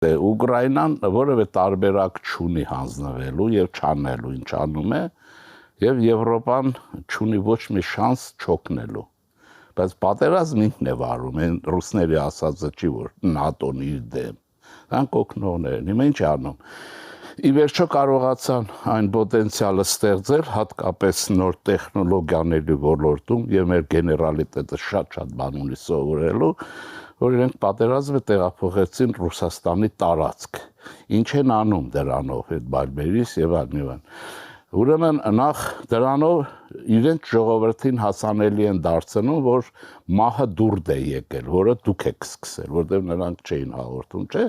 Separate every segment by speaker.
Speaker 1: Ուկրաինան որևէ տարբերակ չունի հանձնվելու եւ չանելու ինչ անում է եւ Եվրոպան չունի ոչ մի շանս չօգնելու բայց պատերազմ ինքն է վարում այն ռուսների ասածը չի որ ՆԱՏՕ-ն իր դեմ դրանք օգնողներն հիմա ինչ անում ի վերջո կարողացան այն պոտենցիալը ստեղծել հատկապես նոր տեխնոլոգիաների ոլորտում եւ մեր գեներալիտետը շատ բան ունի սովորելու որ իրենք պատերազմը տեղափոխեցին Ռուսաստանի տարածք ինչ են անում դրանով այդ Բարբերիս եւ այլն ուրեմն նախ դրանով իրենք ժողովրդին հասանելի են դարձնում որ մահը դուրդ է եկել որը դուք եք սկսել որտեղ նրանք չէին հաղորդում չէ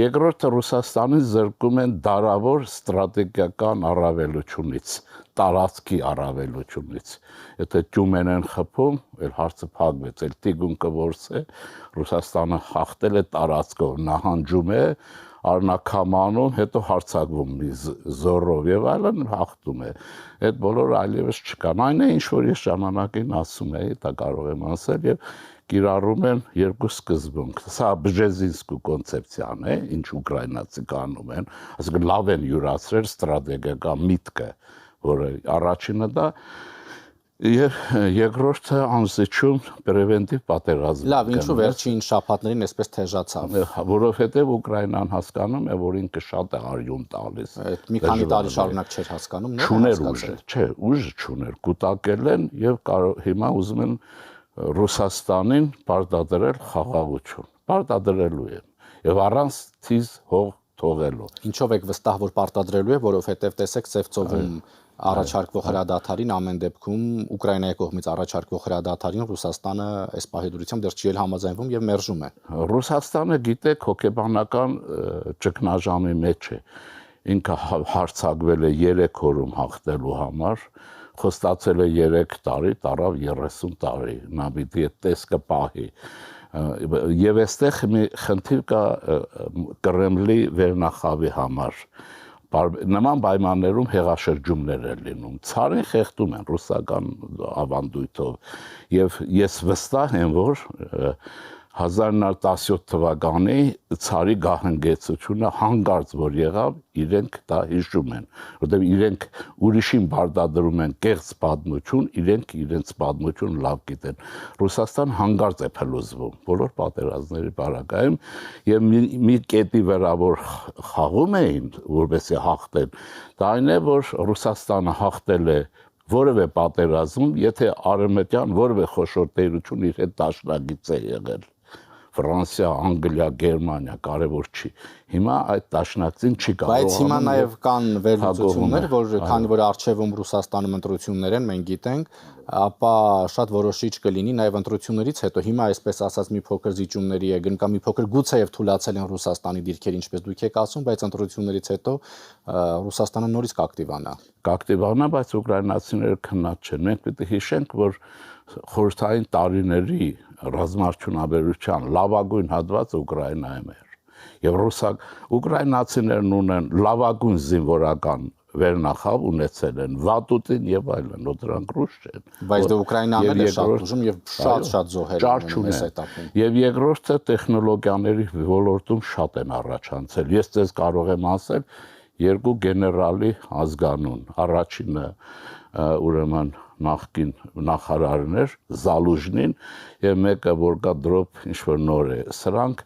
Speaker 1: երկրորդը Ռուսաստանին զրկում են դարավոր ստրատեգիական առավելությունից տարածքի առավելությունից եթե Տյումեն են խփում էլ հարցը փակվեց էլ Տիգունքը որս է Ռուսաստանը հաղթել է տարածքով նահանջում է Արնակամանում հետո հարցակվում զորով եւ այլն հաղթում է այդ բոլորը այլևս չկան այն է ինչ որ ես ժամանակին ասում էի դա կարող եմ ասել եւ կիրառում են երկու սկզբունք սա բժեզինսկու կոնցեպցիան է ինչ ուկրաինացի կանում են այսինքն լավ են յուրացրել ստրատեգիական միտքը որը առաջինը դա եւ երկրորդը անզիջում պրևենտիվ պատերազմ
Speaker 2: լավ ինչու վերջին շաբաթներին այսպես թեժացավ
Speaker 1: որովհետեւ Ուկրաինան հասկանում է որ ինքը շատ է արյուն տալիս
Speaker 2: այդ մի քանի տարի շարունակ չէր հասկանում
Speaker 1: չուներ ուժը չէ ուժը չուներ կուտակել են եւ հիմա ուզում են Ռուսաստանին պարտադրել խաղաղություն պարտադրելու են եւ առանց թիզ հող թողելու
Speaker 2: ինչով եք վստահ որ պարտադրելու է որովհետեւ տեսեք Սևծովում առաջարկվող հրադադարին ամեն դեպքում Ուկրաինայի կողմից առաջարկվող հրադադարին Ռուսաստանը այս պահի դրությամբ դեռ չի էլ համաձայնվում եւ մերժում է
Speaker 1: Ռուսաստանը գիտեք հոգեբանական ճգնաժամի մեջ է ինքը հարցակվել է 3 օրում հաղթելու համար խոստացել է 3 տարի տարավ 30 տարի նա պիտի այդ տեսքը պահի եւ այստեղ մի խնդիր կա Կրեմլի վերնախավի համար նման պայմաններում հեղաշրջումներ են լինում ցարին խեղդում են ռուսական ավանդույթով եւ ես վստահ եմ որ 1917 թվականի ցարի գահանգեցությունը հանգարց որ եղավ իրենք դա հիշում են որտեղ իրենք ուրիշին բարդադրում են կեղծ պատմություն իրենք իրենց պատմությունը լավ գիտեն Ռուսաստան հանգարց է փլուզվում բոլոր պատերազմների բարակայում եւ մի կետի վրա որ խաղում էին որովհետեւ հաղթեն դա այն է որ Ռուսաստանը հաղթել է որևէ պատերազմում եթե արևմտյան որևէ խոշոր տերություն իր հետ դաշնակից է եղել Ֆրանսիա, Անգլիա, Գերմանիա կարևոր չի։ Հիմա այդ դաշնակցին չի կարող։
Speaker 2: Բայց հիմա նաև կան վերլուծություններ, որ քանի որ արխիվում Ռուսաստանում ընտրություններ են, մենք գիտենք, ապա շատ որոշիչ կլինի նաև ընտրություններից հետո հիմա այսպես ասած մի փոքր զիջումների է գնում կամ մի փոքր գուցեև թուլացել են Ռուսաստանի դիրքերը, ինչպես դուք եք ասում, բայց ընտրություններից հետո Ռուսաստանը նորից կակտիվանա։
Speaker 1: Կակտիվանա, բայց ուկրաինացիները քնած չեն։ Մենք պետք է հիշենք, որ խորհրդային տարիների ռազմաարդյունաբերության լավագույն հատվածը Ուկրաինայում էր։ Եվ ուկրաինացիներն ունեն լավագույն զինվորական վերնախավ ունեցել են Վատուտին եւ այլն, դրանք ռուս չեն։
Speaker 2: Բայց դե Ուկրաինան էլ է շատ ուժում եւ շատ զոհեր ունեն այս этаպում։
Speaker 1: Եվ երկրորդը տեխնոլոգիաների ոլորտում շատ են առաջանցել։ Ես ձեզ կարող եմ ասել երկու գեներալի ազգանուն։ Առաջինը ուրեմն նախկին նախարարներ Զալուժնին եւ մեկը որ կա դրոպ ինչ որ նոր է սրանք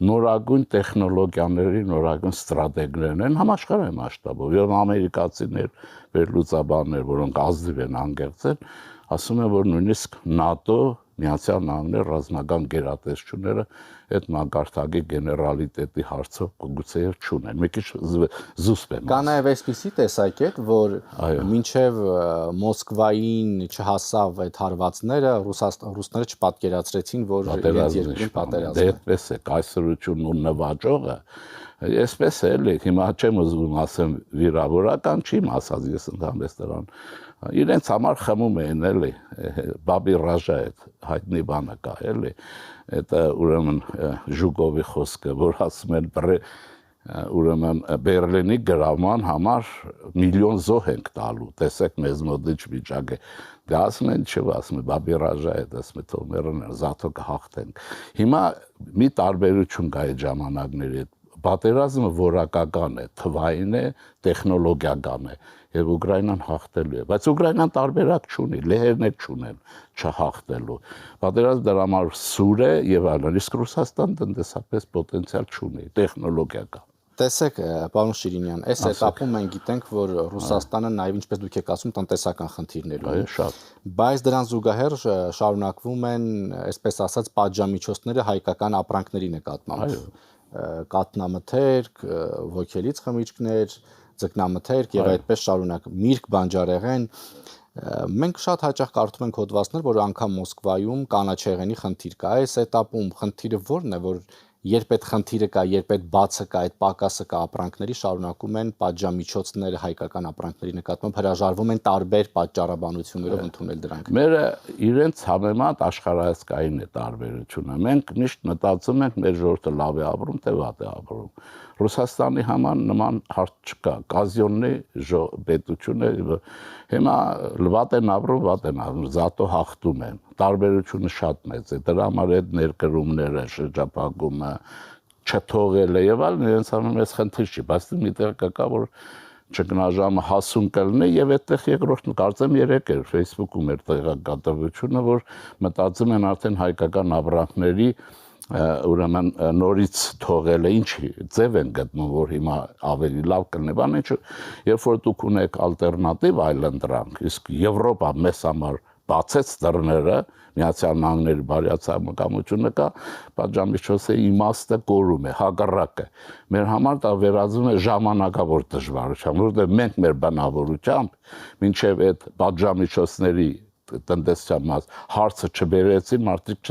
Speaker 1: նորագույն տեխնոլոգիաների նորագույն ստրատեգներն են համաշխարհային մասշտաբով եւ ամերիկացիներ վերլուծաբաններ որոնք ազնիվ են անգերցել ասում են որ նույնիսկ ՆԱՏՕ Միացյալ Նահանգների ռազմական գերատեսչությունները այդ մակարդակի գեներալիտետի հարցով գուցեև չունեն։ Մի քիչ զուսպ եմ։
Speaker 2: Կա նաև այսպիսի տեսակետ, որ մինչև Մոսկվային չհասավ այդ հարվածները, ռուսները չպատկերացրեցին, որ իրենց երկրին պատերազմ է։
Speaker 1: Դե այդպես է, կայսրությունն ու նվաճողը այսպես է, էլի, հիմա չեմ ուզում ասեմ վիրավորական չի ասած, ես ընդհանրապես դրան իրենց համար խմում էին էլի Բաբի Ռաժա այդ հայտնի բանը կա էլի այդ ուրեմն Ժուկովի խոսքը որ ասում են ուրեմն Բերլինի գրաման համար միլիոն զոհ ենք տալու տեսեք մեզ մոտ ինչ վիճակ է դա ասում են չէ ասում են Բաբի Ռաժա այդ ասում են թողներն զաթո կհաղթենք հիմա մի տարբերություն կա այդ ժամանակների պատերազմը որակական է, թվային է, տեխնոլոգիական է եւ Ուկրաինան հաղթելու է, բայց Ուկրաինան տարբերակ չունի, լեհերներ չունեն չհաղթելու։ Պատերազմը դրա համար սուր է եւ այլն, իսկ Ռուսաստան տնտեսապես պոտենցիալ չունի, տեխնոլոգիական։
Speaker 2: Տեսեք, պարոն Շիրինյան, այս этаպում մենք գիտենք, որ Ռուսաստանը նաև ինչպես դուք եք ասում, տնտեսական խնդիրներ ունի։
Speaker 1: Շատ։
Speaker 2: Բայց դրան զուգահեռ շարունակվում են, այսպես ասած, պատժամիջոցները հայկական ապրանքների նկատմամբ։ Կատնամթերք, ոգելից խմիչքներ, ձկնամթերք եւ այդպես շարունակ, միրգ, բանջարեղեն։ Մենք շատ հաճախ կարդում ենք հոդվածներ, որ անգամ Մոսկվայում կանաչեղենի խնդիր կա։ Այս этаպում խնդիրը ո՞րն է, որ երբ այդ խնդիրը կա, երբ այդ բացը կա, այդ պակասը կա ապրանքների, շարունակում են պատժամիջոցները հայկական ապրանքների նկատմամբ հրաժարվում են տարբեր պատճառաբանություններով ընդունել դրանք։
Speaker 1: Մերը իրենց համեմատ աշխարհայացքային է տարբերությունը։ Մենք միշտ մտածում ենք մեր ժողովուրդը լավ է ապրում, թե վատ է ապրում։ Ռուսաստանի համար նման հարց չկա։ Կազյոննի պետությունը հիմա վատ են ապրում, զատո հաղթում են։ Տարբերությունը շատ մեծ է։ Դրա համար այդ ներկրումները, շրջափակումը չթողելը եւ այլն իրենց համար մեծ խնդիր չի, բայց միտեղ կա որ ճգնաժամը հասուն կլինի եւ այդտեղ երկրորդ կարծեմ 3 էր Facebook-ում էր տեղեկատվությունը, որ մտածում են արդեն հայկական ապրանքների ուրեմն նորից թողելը ինչի ձև են գտնում որ հիմա ավելի լավ կլինի բան ինչ երբ որ դուք ունեք ալտերնատիվ այլընտրանք իսկ Եվրոպա մեզ համար բացեց դռները Միացյալ Նահանգների բարյացակամությունը կա պատժամիջոցի իմաստը կորում է հակառակը մեր համար դա վերածվում է ժամանակավոր դժվարության որովհետև մենք մեր բնավորությամբ մինչև այդ պատժամիջոցների տնտեսության մաս հարցը չբերեցին, մարդիկ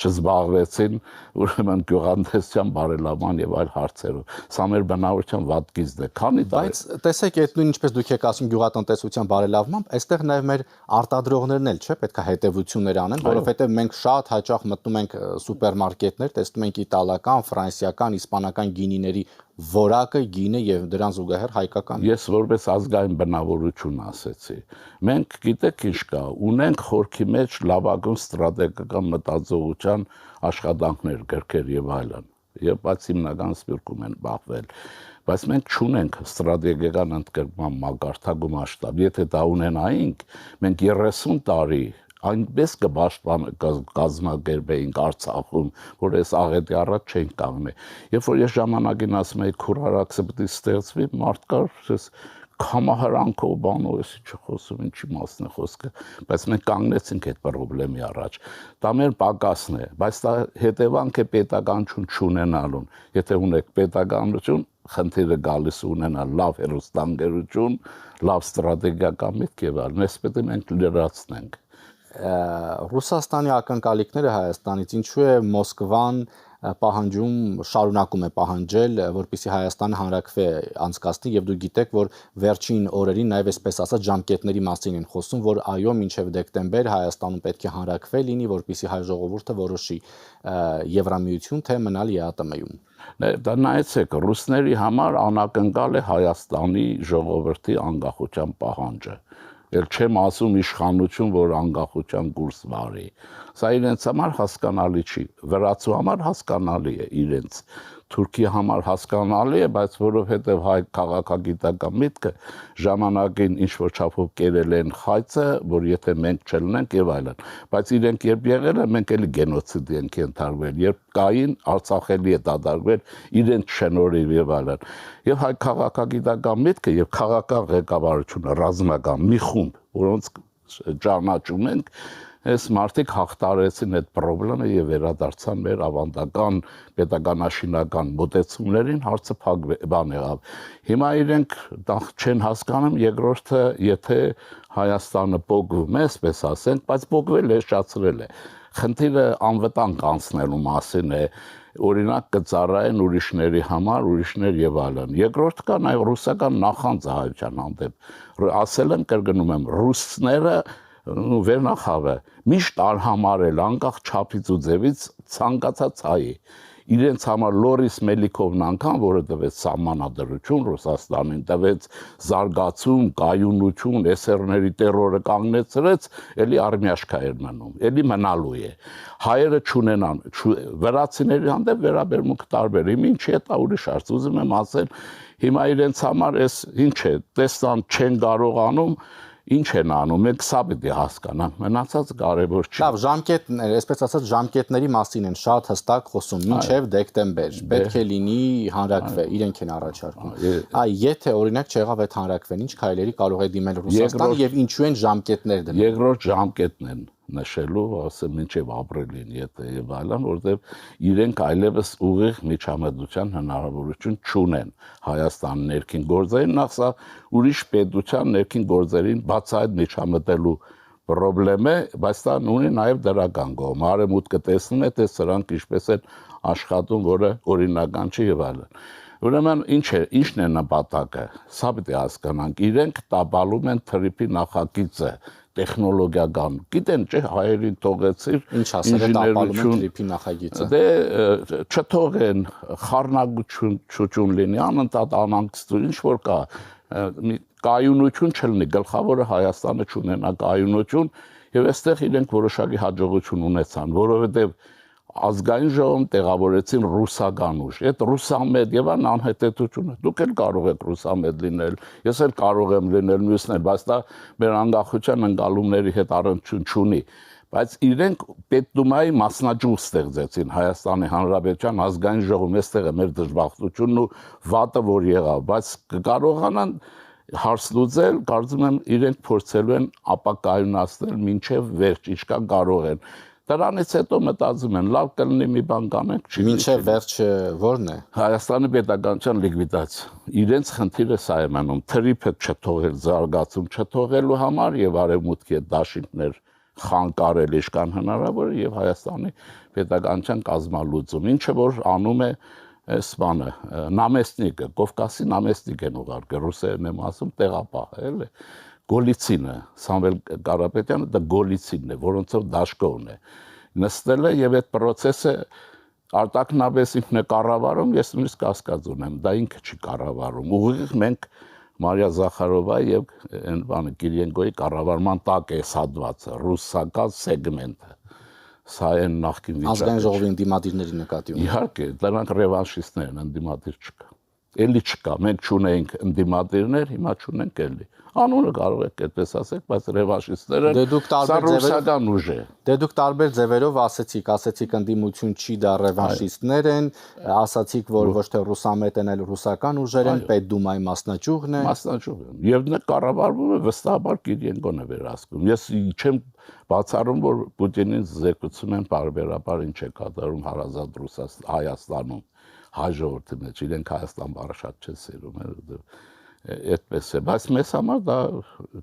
Speaker 1: չզբաղվեցին ուրեմն գյուղատնտեսության բարելավման եւ այլ հարցերով։ Սա մեր բնավորության վատ գիծն է։ Քանի
Speaker 2: բայց տեսեք, այդ նույն ինչպես դուք եք ասում գյուղատնտեսության բարելավմամբ, այստեղ նաեւ մեր արտադրողներն էլ չէ, պետք է հետեւություններ անեն, որովհետեւ մենք շատ հաճախ մտնում ենք սուպերմարկետներ, տեսնում ենք իտալական, ֆրանսիական, իսպանական գինիների որակը գինը եւ դրան զուգահեռ հայկական։
Speaker 1: Ես որպես ազգային բնավորություն ասեցի։ Մենք գիտեք ինչ կա, ունենք խորքի մեջ լավագույն ստրատեգիական մտածողության աշխատանքներ, գրքեր եւ այլն։ Եվ բայց հիմնական սպիրկում են բախվել։ Բայց մենք չունենք ստրատեգիական ընդգրկման մակարդակ ու մասշտաբ։ Եթե դա ունենայինք, մենք 30 տարի այնպես կազմակերպեինք Արցախում, որ այս աղետի առաջ չենք կանգնի։ Երբ որ ես ժամանակին ասում էի քուրարաքսը պետք է ստեղծվի, մարդ կար, կամահարանքով բանով էսի չխոսում, ինչի մասն է խոսքը, բայց մենք կանգնեցինք այդ խնդրի առաջ։ Դա մեր պակասն է, բայց դա հետևանք է պետականություն չունենալուն։ Եթե ունեք պետականություն, խնդիրը գալիս ունենալ լավ հեռուստաընկերություն, լավ ստրատեգիական միտք եւ այլն, այս պետք է մենք լրացնենք։
Speaker 2: Ռուսաստանի ակնկալիքները Հայաստանից ինչու է Մոսկվան պահանջում շարունակում է պահանջել, որպեսզի Հայաստանը հանրաքվե անցկացնի եւ դուք գիտեք, որ վերջին օրերին նաեւ այսպես ասած ժամկետների մասին են խոսում, որ այո, մինչեւ դեկտեմբեր Հայաստանում պետք է հանրաքվե լինի, որպեսզի հայ ժողովուրդը որոշի Եվրամիություն թե մնալ ԵԱՏՄ-ում։
Speaker 1: Դա նայեցեք, ռուսների համար անակնկալ է Հայաստանի ժողովրդի անկախության պահանջը։ Էլ չեմ ասում իշխանություն, որ անկախության կուրս վարի։ Սա իրենց համար հասկանալի չի, վրացու համար հասկանալի է իրենց, Թուրքի համար հասկանալի է, բայց որովհետև հայ քաղաքագիտական միտքը ժամանակին ինչ-որ չափով կերել են խայծը, որ եթե մենք չլինենք եւ այլն, բայց իրենք երբ եղել են, մենք էլի գենոցիդի ենք ենթարկվել, երբ կային Արցախելի է դադարվել իրենց շնորհիվ եւ այլն։ Եվ հայ քաղաքագիտական միտքը եւ քաղաքական ղեկավարությունը ռազմական մի խումբ, որոնց ճանաչում ենք, այս մարդիկ հաղթարեցին այդ խնդրը եւ վերադարձան մեր ավանդական պետականաշինական մոտեցումներին, հարցը բան եղավ։ Հիմա իրենք չեն հասկանում, երկրորդը, եթե Հայաստանը պոկվում է, այսպես ասենք, բայց պոկվել է, շացրել է։ Խնդիրը անվտանգ անցնելու մասին է, օրինակ կծառայեն ուրիշների համար, ուրիշներ եւ այլն։ Երկրորդ կա նաեւ ռուսական նախանձը հայության հանդեպ։ Ասել եմ, կրկնում եմ, ռուսները վերնախավը միշտ արհամարել անկախ չափից ու ձևից ցանկացած հայի։ իրենց համար Լորիս Մելիքովն անգամ, որը տվեց սահմանադրություն Ռուսաստանին, տվեց զարգացում, կայունություն, SR-ների տերորը կանգնեցրեց, էլի արմյաշկա էր մնում, էլի մնալու է։ Հայերը չունենան, վրացիների հանդեպ վերաբերմունք տարբեր է, ինչի է դա ուրիշ հարց, ուզում եմ ասել, հիմա իրենց համար էս ինչ է, տեսան չեն կարողանում, ինչ են անում, մենք սա պիտի հասկանանք, մնացած կարևոր չի։
Speaker 2: Լավ, ժամկետներ, այսպես ասած, ժամկետների մասին են շատ հստակ խոսում, մինչև դեկտեմբեր, պետք է լինի հանրակրվե, իրենք են առաջարկում։ Եթե օրինակ չեղավ այդ հանրակրվեն, ինչ քայլերի կարող է դիմել Ռուսաստանը եւ ինչու են ժամկետներ դնել։
Speaker 1: Երկրորդ ժամկետն են նշելու, ասեմ, մինչև ապրիլին, եթե եւ այլն, որտեղ իրենք այլևս ուղիղ միջամտության հնարավորություն չունեն Հայաստանի ներքին գործերին, նախ սա ուրիշ պետության ներքին գործերին բաց այդ միջամտելու պրոբլեմ է, բայց դա ունի նաեւ դրական կողմ։ Արևմուտքը տեսնում է, թե սրանք ինչպես են աշխատում, որը օրինական չի եւ այլն։ Ուրեմն ինչն է նպատակը։ Սա պիտի հասկանանք, իրենք տապալում են թրիփի նախագիծը տեխնոլոգիական, գիտեն, չէ, հայերին թողեցիր
Speaker 2: ինչ ասել են տապալում են թրիփի նախագիծը։
Speaker 1: Դե չթողեն, խառնագություն լինի, անընդհատ անհանգստություն, ինչ որ կա, կայունություն չլինի, գլխավորը Հայաստանը չունենա կայունություն, եւ այստեղ իրենք որոշակի հաջողություն ունեցան, որովհետեւ ազգային ժողովում տեղավորեցին ռուսական ուժ։ Այդ ռուսամետ եւ անհետեթությունը։ Դուք էլ կարող եք ռուսամետ լինել, ես էլ կարող եմ լինել, մյուսն էլ, բայց դա մեր անկախության ընկալումների հետ առնչություն չունի։ Բայց իրենք Պետդումայի մասնաճյուղ ստեղծեցին Հայաստանի Հանրապետության ազգային ժողովում, այստեղ է մեր դժբախտությունն ու վատը, որ եղավ, բայց կկարողանան հարց լուծել, կարծում եմ իրենք փորձելու են ապակայունացնել մինչև վերջ, ինչքան կարող են։ Դրանից հետո մտածում են, լավ կլինի մի բան կանենք, չի։
Speaker 2: Մինչև վերջը ո՞րն է։
Speaker 1: Հայաստանի պետականության լիկվիդացիա։ Իրենց խնդիրը սա է մնում, թրիփը չթողել, զարգացում չթողելու համար եւ արևմուտքի դաշինքներ խանգարել ինչքան հնարավոր եւ Հայաստանի պետականության կազմալուծում, ինչը որ անում է այս բանը, նամեստնիկը, Կովկասի նամեստնիկ են ուղարկել, ռուսերեն եմ ասում, տեղապահել է։ Գոլիցինը, Սամվել Կարապետյանը դա Գոլիցինն է, որոնցով դաշկովն է։ Նստել է եւ այդ process-ը արտակնաբես ինքն է կառավարում, ես նույնիսկ կասկած ունեմ, դա ինքը չի կառավարում։ Ուղիղ մենք Մարիա Զախարովայի եւ այն բանը Կիրիենկոյի կառավարման տակ է սադվածը, ռուսական սեգմենտը։ Սա են նախկին վիճակը։
Speaker 2: Ազգային ժողովի ընդդիմադիրների նկատի ունի։
Speaker 1: Իհարկե, դրանք ռևանշիստներ են, ընդդիմադիր չկա։ Էլի չկա, մենք չունենք ընդդիմադիրներ, հիմա չունենք էլի։ Անունը կարող եք այդպես ասեք, բայց ռևանշիստները սա ռուսական ուժ է։
Speaker 2: Դե դուք տարբեր ձևերով ասեցիք ընդդիմություն չի, դա ռևանշիստներ են, ասացիք, որ ոչ թե ռուսամետ են, այլ ռուսական ուժեր են, Պետդումայի մասնաճյուղն է։
Speaker 1: Մասնաճյուղն է։ Եվ նա կառավարվում է վստահաբար Կիրիենկոն է վերահսկում։ Ես չեմ բացառում, որ Պուտինին զեկուցում են բարբերաբար ինչ է կատարում հարազատ Հայաստանում, հայ ժողովրդի մեջ, իրենք Հայաստան բառը շատ չեն սիրում, այդպես է, բայց մեզ համար դա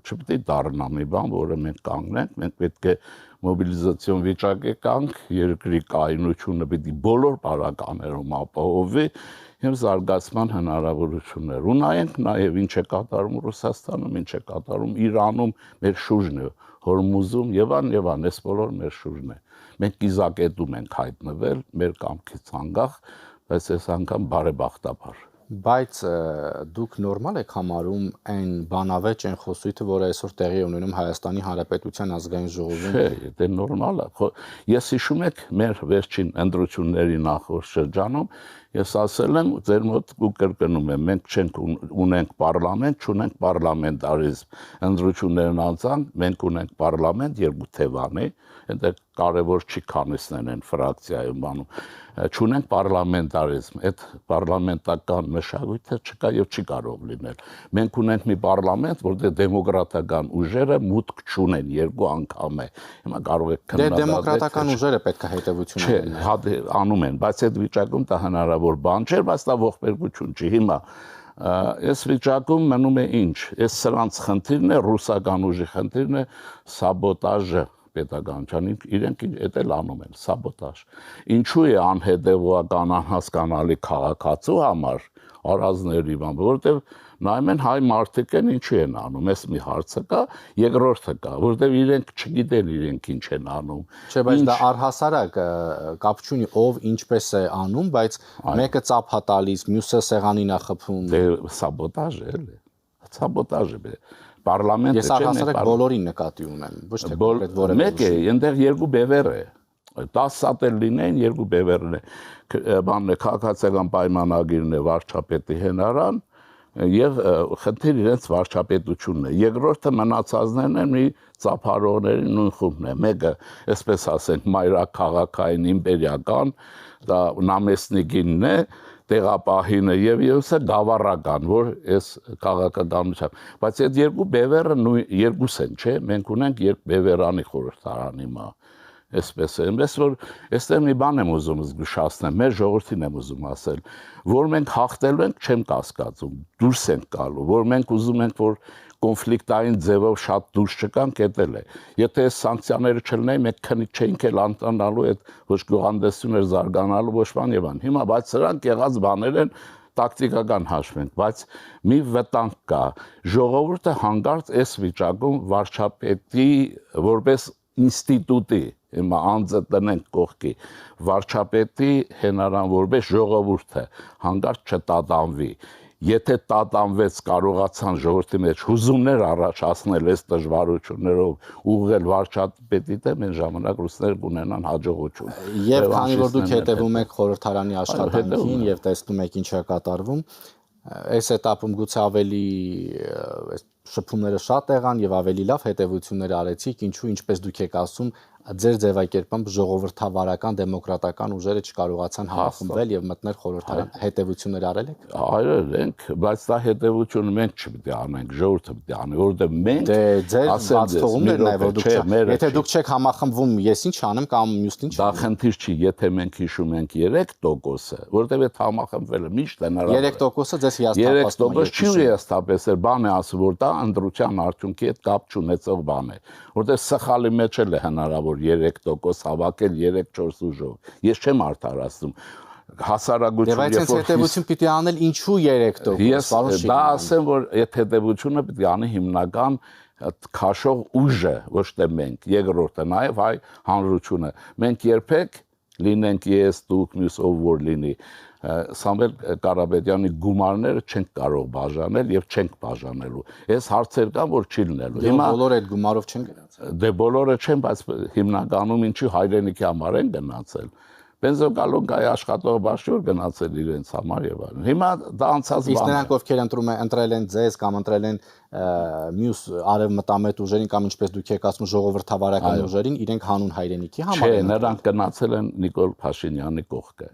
Speaker 1: չպետք է դառնա մի բան, որը մենք կանգնենք, մենք պետք է մոբիլիզացիոն վիճակի կանք, երկրի կայունությունը պետք է բոլոր պարագաներում ապահովի եւ զարգացման հնարավորություններ։ Ու նայենք նաեւ ինչ է կատարում Ռուսաստանում, ինչ է կատարում Իրանում, մեր շուրջն է, Հորմուզում եւ այլն, այս բոլոր մեր շուրջն է։ Մենք կիզակետում ենք հայտնվել մեր կամքից անգախ, բայց այս անգամ բարեբախտաբար։
Speaker 2: Բայց դուք նորմալ եք համարում այն բանավեճ, այն խոսույթը, որը այսօր տեղի է ունենում Հայաստանի Հանրապետության ազգային ժողովում։
Speaker 1: Չէ, դա նորմալ է։ Ես հիշում եք մեր վերջին ընտրությունների նախորդ շրջանում ես ասել եմ, ձեր մոտ ու կրկնում եմ, մենք չենք ունենք պարլամենտ, չունենք պարլամենտարիզմ։ Ընտրություններն անցան, մենք ունենք պարլամենտ, երկու թևանի, այնտեղ կարևոր չի քանիսներն են ֆրակցիայում բանում։ Չունենք պարլամենտարիզմ, այդ պարլամենտական մշակույթը չկա եւ չի կարող լինել։ Մենք ունենք մի պարլամենտ, որտեղ դեմոկրատական ուժերը մուտք չունեն երկու անգամ է։ Հիմա կարող եք
Speaker 2: քննադատել։ Դե դեմոկրատական ուժերը պետք է հետևություն ունենան։
Speaker 1: Չէ, անում են, բայց այդ վիճակում դա հնարավոր բան չէ, բայց դա ողբերգություն չի։ Հիմա այս վիճակում մնում է ինչ։ Այս սրանց խնդիրն է, ռուսական ուժի խնդիրն է սաբոտաժը, պետականության, իրենք էդ էլ անում են, սաբոտաժ։ Ինչու է անհետևական, անհասկանալի քաղաքացու համար արազների բան, որովհետև նայում են հայ մարդիկ են ինչու են անում, այս մի հարցը կա, երկրորդը կա, որովհետև իրենք չգիտեն իրենք ինչ են անում։
Speaker 2: Չէ, բայց դա առհասարակ կապ չունի ով ինչպես է անում, բայց մեկը ծափ է տալիս, մյուսը սեղանին է խփում։
Speaker 1: Դե սաբոտաժ է, էլի։ Սաբոտաժ է։ Պարլամենտը
Speaker 2: Ես առհասարակ բոլորին նկատի ունեմ, ոչ թե կոնկրետ որևէ։
Speaker 1: Մեկ է, այնտեղ երկու բևեր է։ 10 սատ էլ լինեն, երկու բևերն է։ Բանն է քաղաքացիական պայմանագիրն է վարչապետի հենարան եւ խնդիր իրենց վարչապետությունն է։ Երկրորդը մնացածներն են մի ծափարողների նույն խումբն է։ Մեկը, այսպես ասենք, մայրաքաղաքային իմպերիական, դա նամեսնիկինն է, տեղապահինը եւ եսը գավառական, որ այս քաղաքականությամբ, բայց այդ երկու բևերը երկուս են, չէ՞, մենք ունենք բևերանի խորհրդարան հիմա, այսպես է, այնպես որ այստեղ մի բան եմ ուզում զգուշացնել, մեր ժողովրդին եմ ուզում ասել, որ մենք հաղթելու ենք, չեմ կասկածում, դուրս ենք գալու, որ մենք ուզում ենք, որ կոնֆլիկտային ձևով շատ դուրս չկանք, էտել է։ Եթե այս սանկցիաները չլինեին, մենք չէինք էլ անտանալու այդ ոչ գյուղանդեսություններ զարգանալու ոչ բան եւ բան։ Հիմա բայց սրանք եղած բաներ են տակտիկական հաշվենք, բայց մի վտանգ կա։ Ժողովուրդը հանգարց այս վիճակում վարչապետի որպես ինստիտուտի, հիմա անձը տնենք կողքի, վարչապետի հենարան որպես ժողովուրդը հանգարց չտատանվի։ Եթե տատանվեց կարողացան ժողովրդի մեջ հուզումներ առաջացնել այս դժվարություններով ուղղել վարչապետի դեմ, այն ժամանակ ռուսները կունենան հաջողություն։
Speaker 2: Եվ քանի որ դուք հետևում եք խորհրդարանի աշխատանքին եւ տեսնում եք ինչ է կատարվում, այս этаպում գուցե ավելի շփումները շատ եղան եւ ավելի լավ հետևություններ արեցիք, ինչու ինչպես դուք եք ասում, ձեր ձևակերպամբ ժողովրդավարական դեմոկրատական ուժերը չկարողացան համախմբվել եւ մտնել խորհրդարան, հետևություններ արել եք։
Speaker 1: Արել ենք, բայց դա հետևությունը մենք չպետք է անենք, ժողովուրդը պետք է անի, որովհետեւ մենք
Speaker 2: ձեր բաց թողումներն է, որ դուք եթե դուք չեք համախմբվում, ես ինչ անեմ կամ մյուսն ինչ։
Speaker 1: Դա խնդիր չի, եթե մենք հիշում ենք 3%-ը, որովհետեւ այդ համախմբվելը միշտ հնարավոր է։ 3%-ը
Speaker 2: ձեզ հիասթափում է։
Speaker 1: 3% չի հիասթափել, բան է ասում, որ դա ընտրության արդյունքի հետ կապ չունեցող բան է, որովհետեւ սխալի մեջ էլ է հնարավոր 3% հավաքել 3-4 ուժով։ Ես չեմ արդարացնում։ Հասարակությունը
Speaker 2: Եվ այս հետևություն պիտի անել ինչու 3%։
Speaker 1: Ես դա ասեմ, որ այդ հետևությունը պիտի անի հիմնական քաշող ուժը, ոչ թե մենք, երկրորդը, նաև հայ հանրությունը։ Մենք երբեք լինենք ես, դուք, մյուս ով որ լինի, Սամվել Կարապետյանի գումարները չենք կարող բաժանել եւ չենք բաժանելու։ Այս հարցեր կան, որ չի լինելու։
Speaker 2: Հիմա բոլորը այդ գումարով չեն գնացել։
Speaker 1: Դե բոլորը չեն, բայց հիմնականում ինչի հայրենիքի համար են գնացել։ Բենզոկալոնկայի աշխատող բաշխյուր գնացել իրենց համար եւ այլն։ Հիմա դա անցած բան է։
Speaker 2: Իսկ նրանք ովքեր ընտրել են ձեզ կամ ընտրել են մյուս արևմտամետ ուժերին կամ ինչպես դուք եք ասում ժողովրդավարական ուժերին, իրենք հանուն հայրենիքի համար
Speaker 1: են։ Չէ, նրանք գնացել են Նիկոլ Փաշինյանի կողքը։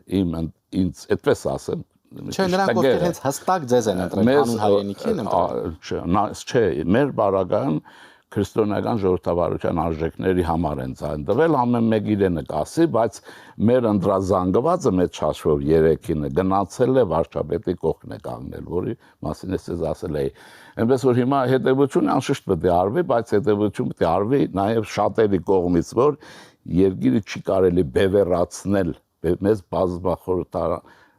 Speaker 1: Ինձ այդպես ասեմ։
Speaker 2: Չէ, նրանք ովքեր հենց հստակ ձեզ են ընտրել հանուն հայրենիքի են ընտրել։
Speaker 1: Չէ, մեր բարակայում քրիստոնեական ժողովրդավարության արժեքների համար են ցույց տվել, ամեն մեկ իրենը կասի, բայց մեր ընդրազանգվածը մեծ հաշվով 3-ին գնացել է վարչապետի կողքն է կանգնել, որի մասին ես ասել էի։ Այնպես որ հիմա հետևությունը անշուշտ պետք է արվի, բայց հետևություն պետք է արվի նաև շատերի կողմից, որ երկիրը չի կարելի բևեռացնել, մեծ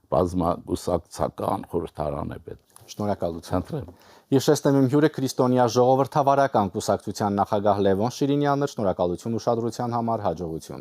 Speaker 1: բազմակուսակցական խորհրդարան է պետք։
Speaker 2: Շնորհակալություն։ Հիշեցնեմ իմ հյուրը քրիստոնյա ժողովրդավարական կուսակցության նախագահ Լևոն Շիրինյանն էր, շնորհակալություն ուշադրության համար, հաջողություն։